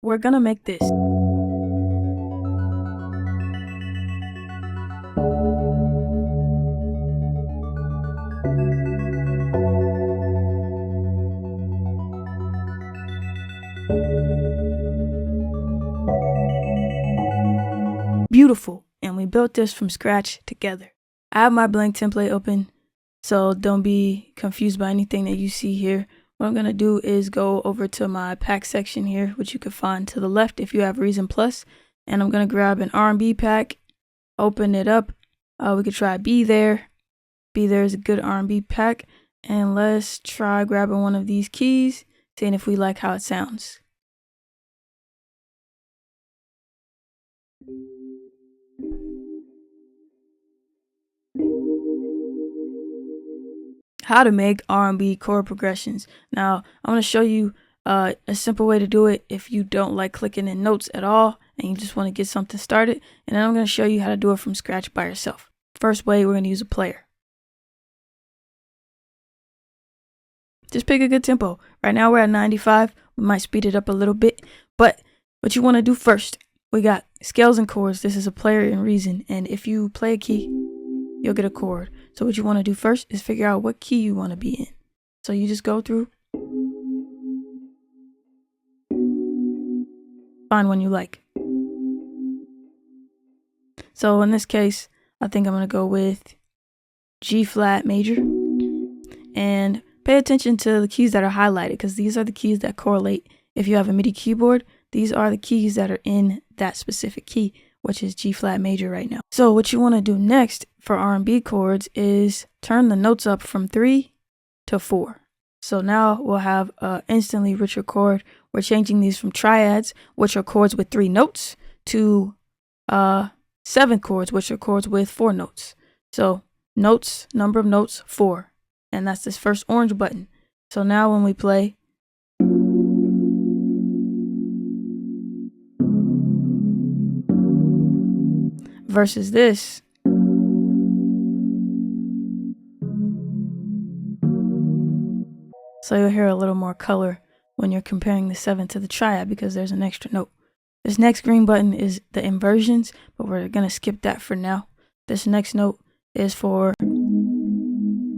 we're gonna make this. Beautiful, and we built this from scratch together. I have my blank template open, so don't be confused by anything that you see here. What I'm gonna do is go over to my pack section here, which you can find to the left if you have Reason Plus, and I'm gonna grab an R&B pack, open it up. We could try Be There. Be There is a good R&B pack, and let's try grabbing one of these keys, seeing if we like how it sounds. How to make R&B chord progressions. Now, I'm going to show you a simple way to do it if you don't like clicking in notes at all and you just want to get something started. And then I'm going to show you how to do it from scratch by yourself. First way, we're going to use a player. Just pick a good tempo. Right now we're at 95. We might speed it up a little bit. But what you want to do first, we got scales and chords. This is a player in Reason. And if you play a key, you'll get a chord. So what you want to do first is figure out what key you want to be in. So you just go through, find one you like. So in this case, I think I'm going to go with G flat major. And pay attention to the keys that are highlighted, because these are the keys that correlate. If you have a MIDI keyboard, these are the keys that are in that specific key, which is G flat major right now. So what you want to do next for R&B chords is turn the notes up from 3 to 4. So now we'll have an instantly richer chord. We're changing these from triads, which are chords with 3 notes, to 7 chords, which are chords with 4 notes. So notes, number of notes, 4. And that's this first orange button. So now when we play, versus this, so you'll hear a little more color when you're comparing the 7 to the triad because there's an extra note. This next green button is the inversions, but we're gonna skip that for now. This next note is for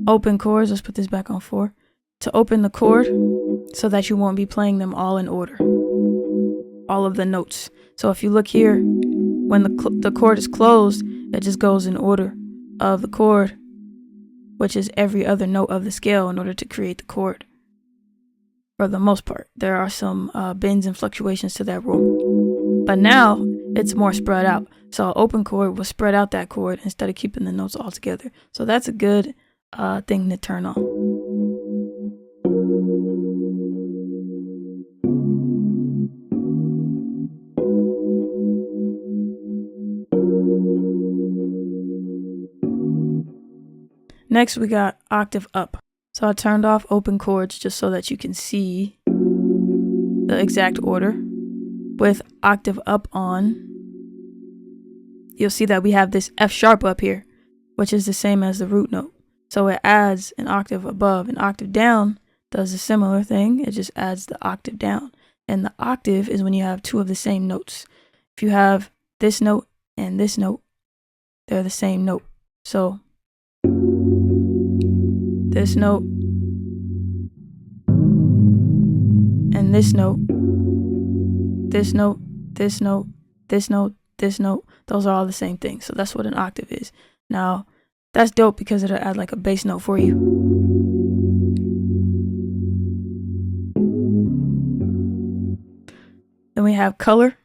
open chords. Let's put this back on 4. To open the chord so that you won't be playing them all in order, all of the notes. So if you look here, when the chord is closed, it just goes in order of the chord, which is every other note of the scale in order to create the chord. For the most part, there are some bends and fluctuations to that rule. But now it's more spread out. So open chord will spread out that chord instead of keeping the notes all together. So that's a good thing to turn on. Next, we got octave up. So I turned off open chords just so that you can see the exact order. With octave up on, you'll see that we have this F sharp up here, which is the same as the root note. So it adds an octave above. An octave down does a similar thing. It just adds the octave down. And the octave is when you have 2 of the same notes. If you have this note and this note, they're the same note. So this note and this note, this note, this note, this note, this note, those are all the same thing. So that's what an octave is. Now, that's dope because it'll add like a bass note for you. Then we have color.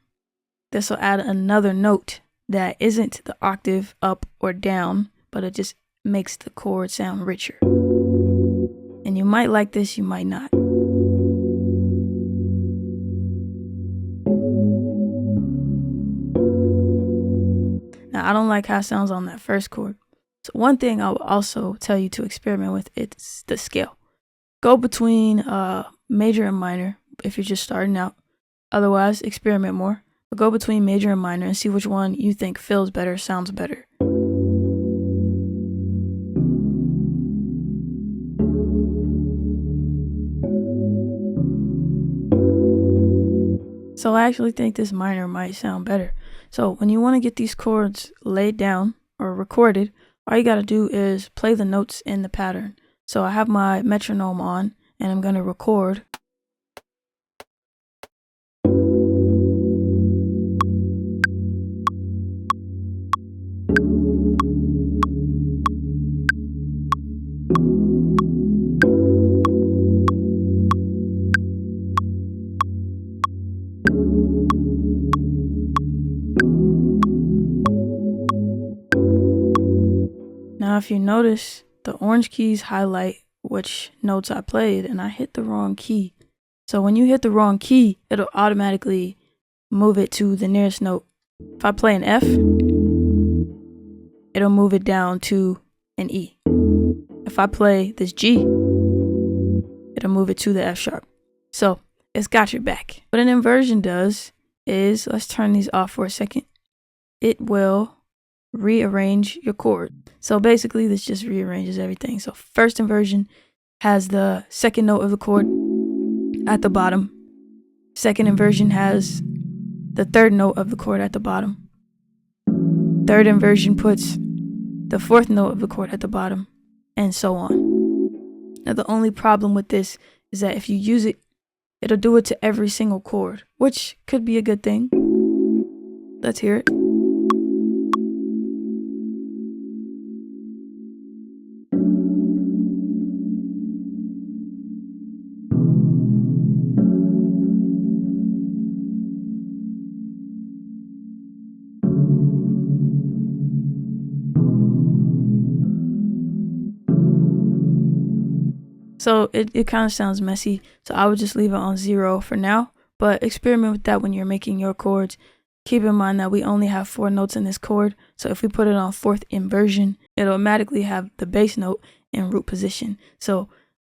This will add another note that isn't the octave up or down, but it just makes the chord sound richer. And you might like this, you might not. Now, I don't like how it sounds on that first chord. So one thing I will also tell you to experiment with is the scale. Go between major and minor if you're just starting out. Otherwise, experiment more. But go between major and minor and see which one you think feels better, sounds better. So I actually think this minor might sound better. So when you want to get these chords laid down or recorded, all you got to do is play the notes in the pattern. So I have my metronome on and I'm going to record. Now if you notice, the orange keys highlight which notes I played, and I hit the wrong key. So when you hit the wrong key, it'll automatically move it to the nearest note. If I play an F, it'll move it down to an E. If I play this G, it'll move it to the F sharp. So it's got your back. What an inversion does is, let's turn these off for a second. It will rearrange your chord. So basically this just rearranges everything. So first inversion has the second note of the chord at the bottom. Second inversion has the third note of the chord at the bottom. Third inversion puts the fourth note of the chord at the bottom, and so on. Now the only problem with this is that if you use it, it'll do it to every single chord, which could be a good thing. Let's hear it. So it kind of sounds messy, so I would just leave it on 0 for now, but experiment with that when you're making your chords. Keep in mind that we only have 4 notes in this chord, so if we put it on 4th inversion, it'll automatically have the bass note in root position. So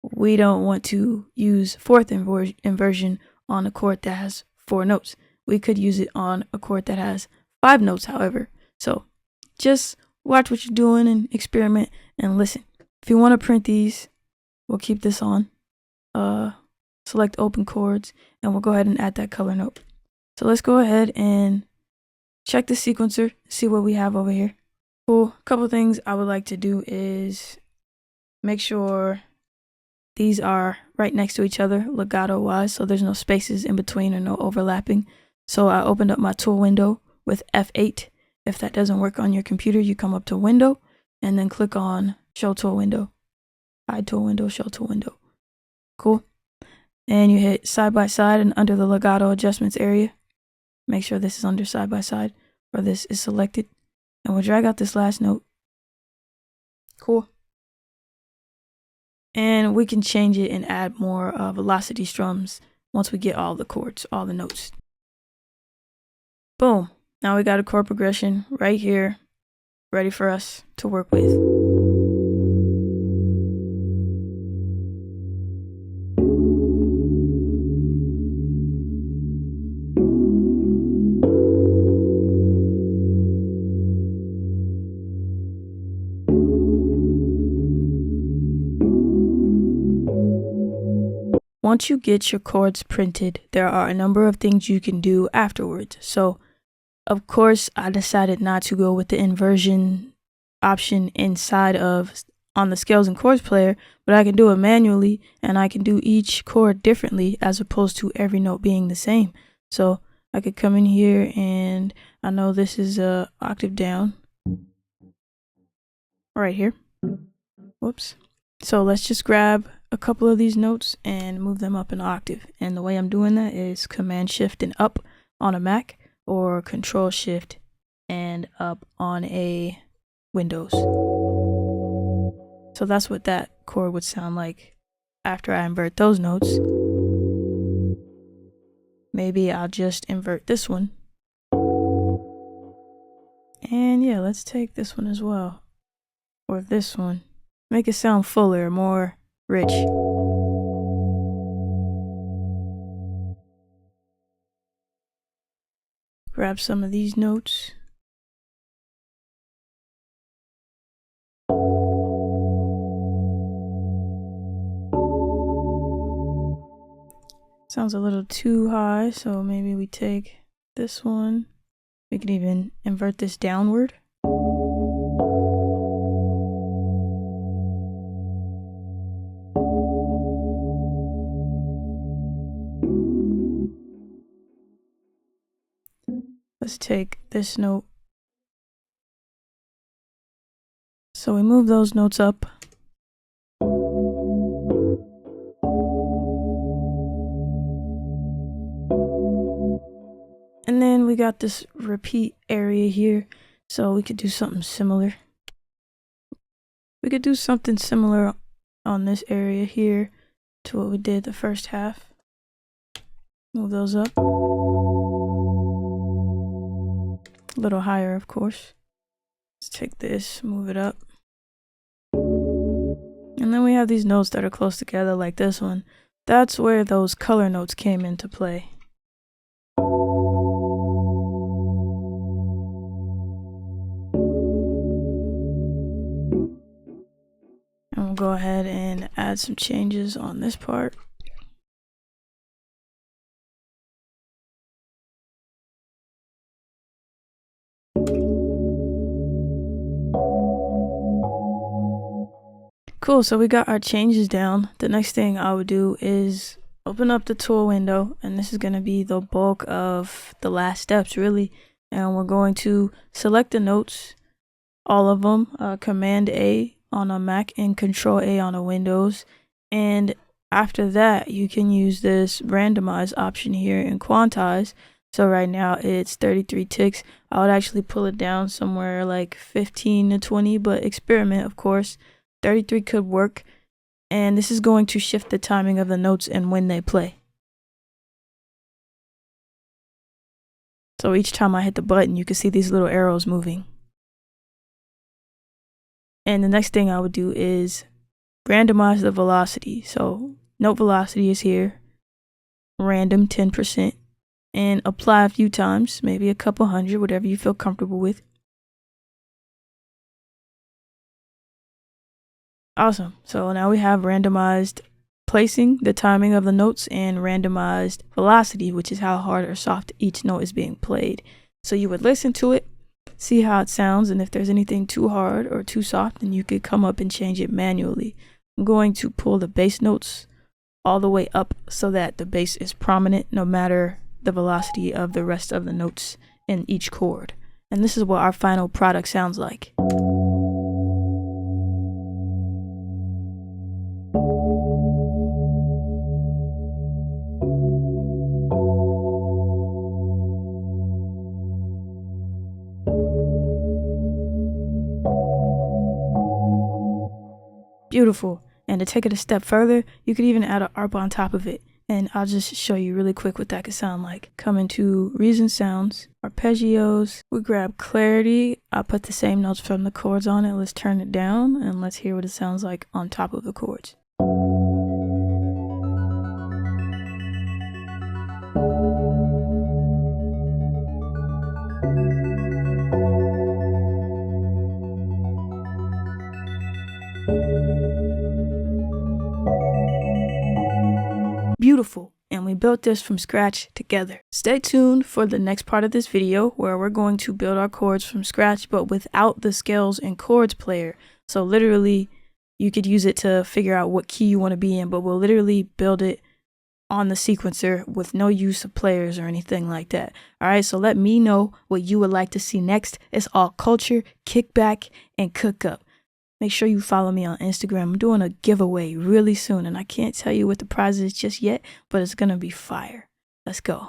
we don't want to use 4th inversion on a chord that has 4 notes. We could use it on a chord that has 5 notes, however. So just watch what you're doing and experiment and listen. If you want to print these, we'll keep this on, select open chords, and we'll go ahead and add that color note. So let's go ahead and check the sequencer, see what we have over here. Cool. A couple things I would like to do is make sure these are right next to each other, legato wise, so there's no spaces in between or no overlapping. So I opened up my tool window with F8. If that doesn't work on your computer, you come up to Window and then click on Show Tool Window. Hide tool window, show tool window. Cool. And you hit side by side, and under the legato adjustments area, make sure this is under side by side, or this is selected. And we'll drag out this last note. Cool. And we can change it and add more velocity strums once we get all the chords, all the notes. Boom. Now we got a chord progression right here, ready for us to work with. Once you get your chords printed, there are a number of things you can do afterwards. So, of course, I decided not to go with the inversion option inside of on the scales and chords player, but I can do it manually, and I can do each chord differently as opposed to every note being the same. So I could come in here, and I know this is a octave down right here. Whoops. So let's just grab a couple of these notes and move them up an octave. And the way I'm doing that is Command Shift and up on a Mac, or Control Shift and up on a Windows. So that's what that chord would sound like after I invert those notes. Maybe I'll just invert this one. And yeah, let's take this one as well. Or this one. Make it sound fuller, more rich. Grab some of these notes. Sounds sounds a little too high, so maybe we take this one. We could even invert this downward. Let's take this note. So we move those notes up. And then we got this repeat area here, so we could do something similar. We could do something similar on this area here to what we did the first half. Move those up. A little higher, of course. Let's take this, move it up. And then we have these notes that are close together like this one. That's where those color notes came into play. And we'll go ahead and add some changes on this part. Cool, so we got our changes down. The next thing I would do is open up the tool window, and this is going to be the bulk of the last steps really. And we're going to select the notes, all of them, Command A on a Mac and Control A on a Windows. And after that, you can use this randomize option here and quantize. So right now it's 33 ticks. I would actually pull it down somewhere like 15 to 20, but experiment, of course. 33 could work. And this is going to shift the timing of the notes and when they play. So each time I hit the button, you can see these little arrows moving. And the next thing I would do is randomize the velocity. So note velocity is here, random 10%, and apply a few times, maybe a couple hundred, whatever you feel comfortable with. Awesome. So now we have randomized placing, the timing of the notes, and randomized velocity, which is how hard or soft each note is being played. So you would listen to it, see how it sounds, and if there's anything too hard or too soft, then you could come up and change it manually. I'm going to pull the bass notes all the way up so that the bass is prominent no matter the velocity of the rest of the notes in each chord. And this is what our final product sounds like. Beautiful. And to take it a step further, you could even add an ARP on top of it. And I'll just show you really quick what that could sound like. Come into Reason Sounds, Arpeggios. We grab Clarity. I'll put the same notes from the chords on it. Let's turn it down and let's hear what it sounds like on top of the chords. Beautiful. And we built this from scratch together. Stay tuned for the next part of this video where we're going to build our chords from scratch but without the scales and chords player. So literally you could use it to figure out what key you want to be in, but we'll literally build it on the sequencer with no use of players or anything like that. Alright, so let me know what you would like to see next. It's all culture, kickback, and cook up. Make sure you follow me on Instagram. I'm doing a giveaway really soon, and I can't tell you what the prize is just yet, but it's going to be fire. Let's go.